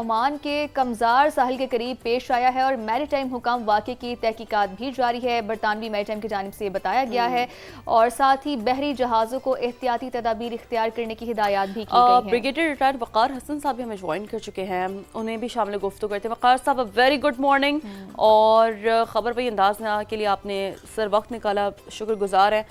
Oman کے کمزار ساحل کے قریب پیش آیا ہے اور میریٹائم حکام واقعے کی تحقیقات بھی جاری ہے، برطانوی میریٹائم کی جانب سے یہ بتایا گیا ہے، اور ساتھ ہی بحری جہازوں کو احتیاطی تدابیر اختیار کرنے کی ہدایات بھی کی گئی ہیں۔ بریگیڈیئر ریٹائرڈ وقار حسن صاحب بھی ہمیں جوائن کر چکے ہیں، انہیں بھی شامل گفتگو کرتے ہیں۔ وقار صاحب ویری گڈ مارننگ، اور خبر وہی انداز میں کے لیے آپ نے سر وقت نکالا، شکر گزار ہیں۔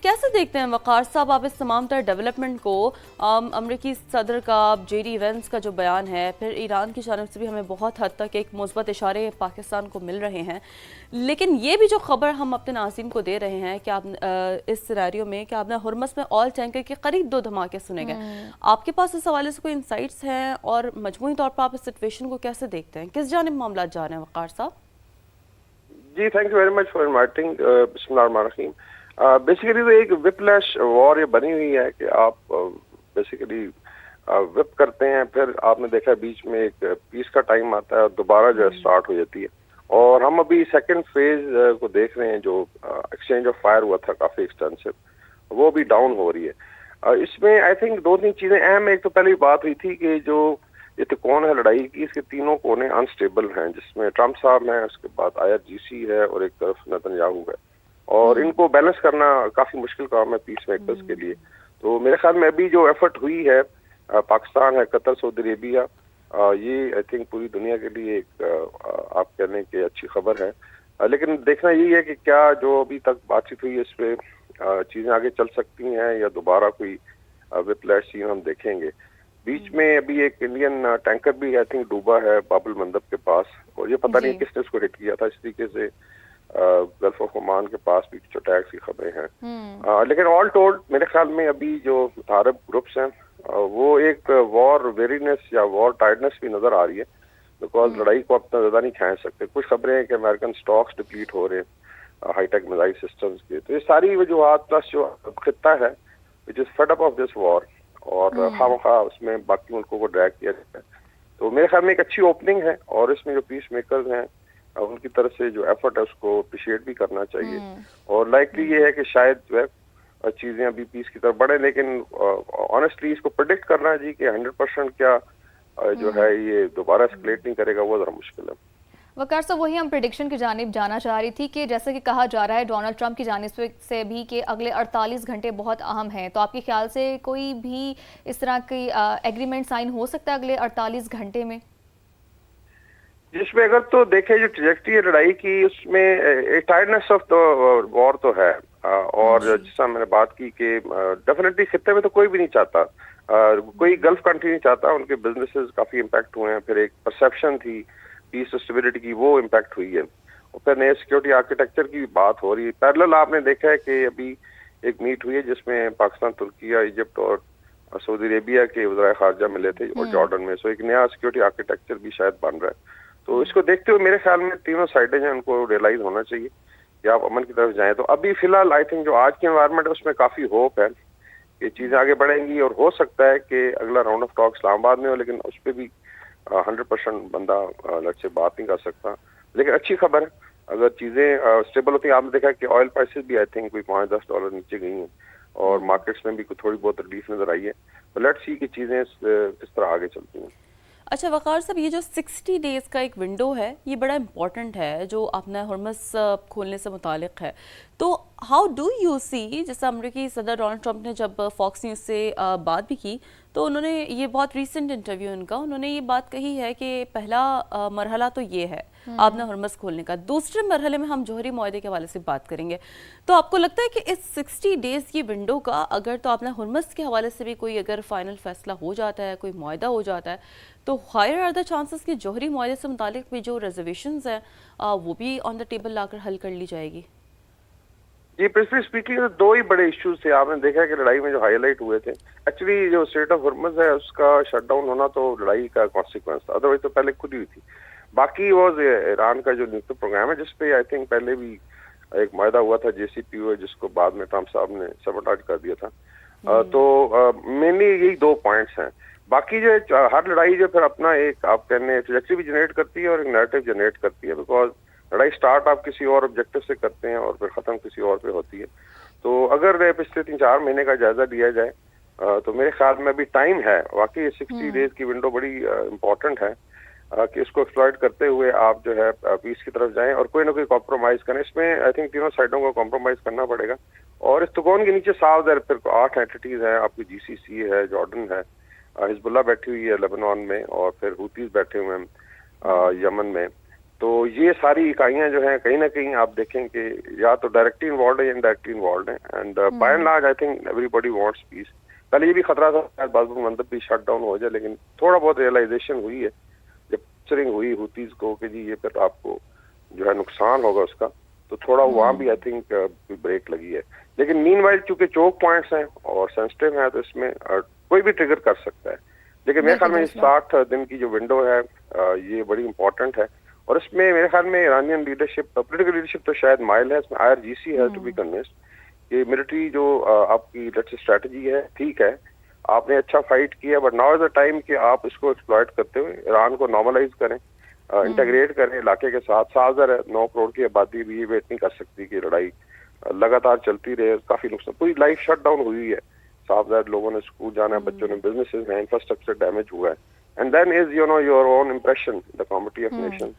کیسے دیکھتے ہیں وقار صاحب آپ اس تمام تر ڈیولپمنٹ کو؟ امریکی صدر کا جے ڈی وینس کا جو بیان ہے، پھر ایران کی جانب سے بھی ہمیں بہت حد تک ایک مثبت اشارے پاکستان کو مل رہے ہیں، لیکن یہ بھی جو خبر ہم اپنے ناظرین کو دے رہے ہیں کہ آپ اس سینیریو میں کہ آپ نے ہرمس میں آئل ٹینکر کے قریب 2 دھماکے سنے گئے، آپ کے پاس اس حوالے سے کوئی انسائٹس ہیں اور مجموعی طور پر آپ اس سچویشن کو کیسے دیکھتے ہیں؟ کس جانب معاملات جا رہے ہیں وقار صاحب؟ جی thank you very much for inviting. بسم اللہ الرحمن الرحیم. بیسیکلی تو ایک وپلیش وار یہ بنی ہوئی ہے کہ آپ بیسیکلی وپ کرتے ہیں، پھر آپ نے دیکھا بیچ میں ایک پیس کا ٹائم آتا ہے اور دوبارہ جو ہے اسٹارٹ ہو جاتی ہے، اور ہم ابھی سیکنڈ فیز کو دیکھ رہے ہیں جو ایکسچینج آف فائر ہوا تھا کافی ایکسٹینسو، وہ بھی ڈاؤن ہو رہی ہے۔ اس میں آئی تھنک 2-3 چیزیں اہم ہیں۔ ایک تو پہلی بات ہوئی تھی کہ جو یہ تکون ہے لڑائی کی، اس کے تینوں کونے انسٹیبل ہیں، جس میں ٹرمپ صاحب ہیں، اس کے بعد IRGC ہے اور ایک طرف نیتن یاہو ہے، اور ان کو بیلنس کرنا کافی مشکل کام ہے پیس میکرز کے لیے۔ تو میرے خیال میں ابھی جو ایفرٹ ہوئی ہے، پاکستان ہے، قطر، سعودی عربیہ، یہ آئی تھنک پوری دنیا کے لیے ایک آپ کہنے کہ اچھی خبر ہے، لیکن دیکھنا یہی ہے کہ کیا جو ابھی تک بات چیت ہوئی ہے اس پہ چیزیں آگے چل سکتی ہیں یا دوبارہ کوئی وپلیش سین ہم دیکھیں گے۔ بیچ میں ابھی ایک انڈین ٹینکر بھی آئی تھنک ڈوبا ہے باب المندب کے پاس، اور یہ پتہ نہیں کس نے اس کو ہٹ کیا تھا، اس طریقے سے گلف آف عمان کے پاس بھی کچھ اٹیکس کی خبریں ہیں، لیکن آل ٹولڈ میرے خیال میں ابھی جو متحارب گروپس ہیں وہ ایک وار ویرینس یا وار ٹائرڈنس بھی نظر آ رہی ہے، بیکاز لڑائی کو اب تک زیادہ نہیں کھینچ سکتے۔ کچھ خبریں ہیں کہ امریکن سٹاکس ڈپلیٹ ہو رہے ہیں ہائی ٹیک میزائل سسٹمز کے، تو یہ ساری وجوہات پلس جو خطہ ہے وچ is fed up of this وار، اور خواہ اس میں باقی ملکوں کو ڈریگ کیا جاتا ہے، تو میرے خیال میں ایک اچھی اوپننگ ہے، اور اس میں جو پیس میکرز ہیں ان کی طرف سے جو ایفرٹ ہے اس کو اپریشیٹ بھی کرنا چاہیے، اور لائکلی یہ ہے کہ شاید جو ہے چیزیں ابھی پیس کی طرف بڑھیں، لیکن آنیسٹلی اس کو پریڈکٹ کرنا جی کہ 100% کیا جو ہے یہ دوبارہ اسکلیٹ نہیں کرے گا، وہ ذرا مشکل ہے۔ وقار صاحب وہی ہم پریڈکشن کی جانب جانا چاہ رہی تھی کہ جیسا کہ کہا جا رہا ہے ڈونلڈ ٹرمپ کی جانب سے بھی کہ اگلے 48 گھنٹے بہت اہم ہیں، تو آپ کے خیال سے کوئی بھی اس طرح کی ایگریمنٹ سائن ہو سکتا ہے اگلے 48 گھنٹے میں؟ جس میں اگر تو دیکھیں جو ٹریجیکٹری ہے لڑائی کی، اس میں ٹائرڈنس آف دا وار تو ہے، اور جس طرح میں نے بات کی کہ ڈیفینیٹلی خطے میں تو کوئی بھی نہیں چاہتا، کوئی گلف کنٹری نہیں چاہتا، ان کے بزنسز کافی امپیکٹ ہوئے ہیں، پھر ایک پرسیپشن تھی پیس اسٹیبلٹی کی وہ امپیکٹ ہوئی ہے، اور پھر نئے سیکورٹی آرکیٹیکچر کی بات ہو رہی ہے۔ پیرلل آپ نے دیکھا ہے کہ ابھی ایک میٹ ہوئی ہے جس میں پاکستان، ترکیہ، ایجپٹ اور سعودی عربیہ کے وزرائے خارجہ ملے تھے، اور جارڈن میں، سو ایک نیا سیکورٹی آرکیٹیکچر بھی شاید بن رہا ہے۔ تو اس کو دیکھتے ہوئے میرے خیال میں تینوں سائڈیں ہیں ان کو ریئلائز ہونا چاہیے کہ آپ امن کی طرف جائیں۔ تو ابھی فی الحال آئی تھنک جو آج کی انوائرمنٹ ہے اس میں کافی ہوپ ہے کہ چیزیں آگے بڑھیں گی، اور ہو سکتا ہے کہ اگلا راؤنڈ آف ٹاک اسلام آباد میں ہو، لیکن اس پہ بھی 100% بندہ لڑ سے بات نہیں کر سکتا، لیکن اچھی خبر ہے اگر چیزیں اسٹیبل ہوتی ہیں۔ آپ نے دیکھا کہ آئل پرائسز بھی آئی تھنک کوئی $5-10 نیچے گئی ہیں، اور مارکیٹس میں بھی تھوڑی بہت ریلیف نظر آئی ہے، تو لیٹس سی کہ چیزیں کس طرح آگے چلتی ہیں۔ اچھا وقار صاحب، یہ جو 60 ڈیز کا ایک ونڈو ہے یہ بڑا امپورٹنٹ ہے جو اپنا ہرمز کھولنے سے متعلق ہے، تو ہاؤ ڈو یو سی، جیسا امریکی صدر ڈونلڈ ٹرمپ نے جب فاکس نیوز سے بات بھی کی تو انہوں نے یہ بہت ریسنٹ انٹرویو ان کا، انہوں نے یہ بات کہی ہے کہ پہلا مرحلہ تو یہ ہے آپ نے ہرمز کھولنے کا، دوسرے مرحلے میں ہم جوہری معاہدے کے حوالے سے بات کریں گے، تو آپ کو لگتا ہے کہ اس 60 ڈیز کی ونڈو کا اگر تو آپ نے ہرمز کے حوالے سے بھی کوئی اگر فائنل فیصلہ ہو جاتا ہے، کوئی معاہدہ ہو جاتا ہے، تو ہائر آر دا چانسز کہ جوہری معاہدے سے متعلق بھی جو ریزرویشنز ہیں وہ بھی آن دا ٹیبل لا کر حل کر لی جائے گی؟ جی پرسپلی اسپیکنگ دو ہی بڑے ایشوز تھے، آپ نے دیکھا کہ لڑائی میں جو ہائی لائٹ ہوئے تھے، ایکچولی جو اسٹریٹ آف ہرمز ہے اس کا شٹ ڈاؤن ہونا تو لڑائی کا کانسیکوینس تھا، ادروائز تو پہلے خود ہی ہوئی تھی۔ باقی واز ایران کا جو نیوکلیئر پروگرام ہے جس پہ آئی تھنک پہلے بھی ایک معاہدہ ہوا تھا JCPOA، جس کو بعد میں ٹرمپ صاحب نے سبوٹاج کر دیا تھا، تو مینلی یہی 2 پوائنٹس ہیں۔ باقی جو ہر لڑائی جو پھر اپنا ایک آپ کہنے ٹریجیکٹری بھی جنریٹ کرتی ہے اور ایک نیریٹو جنریٹ کرتی ہے، بیکاز لڑائی سٹارٹ آپ کسی اور آبجیکٹو سے کرتے ہیں اور پھر ختم کسی اور پہ ہوتی ہے۔ تو اگر پچھلے 3-4 مہینے کا جائزہ لیا جائے تو میرے خیال میں ابھی ٹائم ہے, واقعی 60 ڈیز کی ونڈو بڑی امپورٹنٹ ہے کہ اس کو ایکسپلائٹ کرتے ہوئے آپ جو ہے پیس کی طرف جائیں اور کوئی نہ کوئی کمپرومائز کریں. اس میں آئی تھنک تینوں سائڈوں کو کمپرومائز کرنا پڑے گا. اور اس تکون کے نیچے صاف ظاہر پھر 8 اینٹیز ہیں آپ کی, جی سی سی ہے, جارڈن ہے, حزب اللہ بیٹھی ہوئی ہے لیبنان میں, اور پھر ہوتیز بیٹھے ہوئے ہیں یمن میں. تو یہ ساری اکائیاں جو ہیں کہیں نہ کہیں آپ دیکھیں کہ یا تو ڈائریکٹلی انوالوڈ ہے یا انڈائریکٹلی انوالوڈ ہیں. And by and large I think everybody wants peace. پہلے یہ بھی خطرہ تھا شاید بعض مندب بھی شٹ ڈاؤن ہو جائے, لیکن تھوڑا بہت ریئلائزیشن ہوئی ہے جب پکچرنگ ہوئی ہوتیز کو کہ جی یہ پھر آپ کو جو ہے نقصان ہوگا اس کا, تو تھوڑا وہاں بھی آئی تھنک بریک لگی ہے. لیکن مین وائل چونکہ چوک پوائنٹس ہیں اور سینسٹیو ہیں تو اس میں کوئی بھی ٹریگر کر سکتا ہے. لیکن میرے خیال میں 60 دن کی جو ونڈو ہے یہ بڑی امپورٹنٹ ہے. اور اس میں میرے خیال میں ایرانین لیڈرشپ, پولیٹیکل لیڈرشپ تو شاید مائل ہے, اس میں IRGC ہے ٹو بی کنوینسڈ کہ ملٹری جو آپ کی اسٹریٹجی ہے ٹھیک ہے, آپ نے اچھا فائٹ کیا, but now is the time کہ آپ اس کو ایکسپلائٹ کرتے ہوئے ایران کو نارملائز کریں, انٹیگریٹ کریں علاقے کے ساتھ. سازر ہے 9 کروڑ کی آبادی بھی یہ ویٹ نہیں کر سکتی کہ لڑائی لگاتار چلتی رہے. کافی نقصان, پوری لائف شٹ ڈاؤن ہوئی ہے, صاف ظاہر لوگوں نے اسکول جانا ہے, بچوں نے بزنسز ہیں, انفراسٹرکچر ڈیمیج ہوا ہے. And then as you know your own impression the committee of nation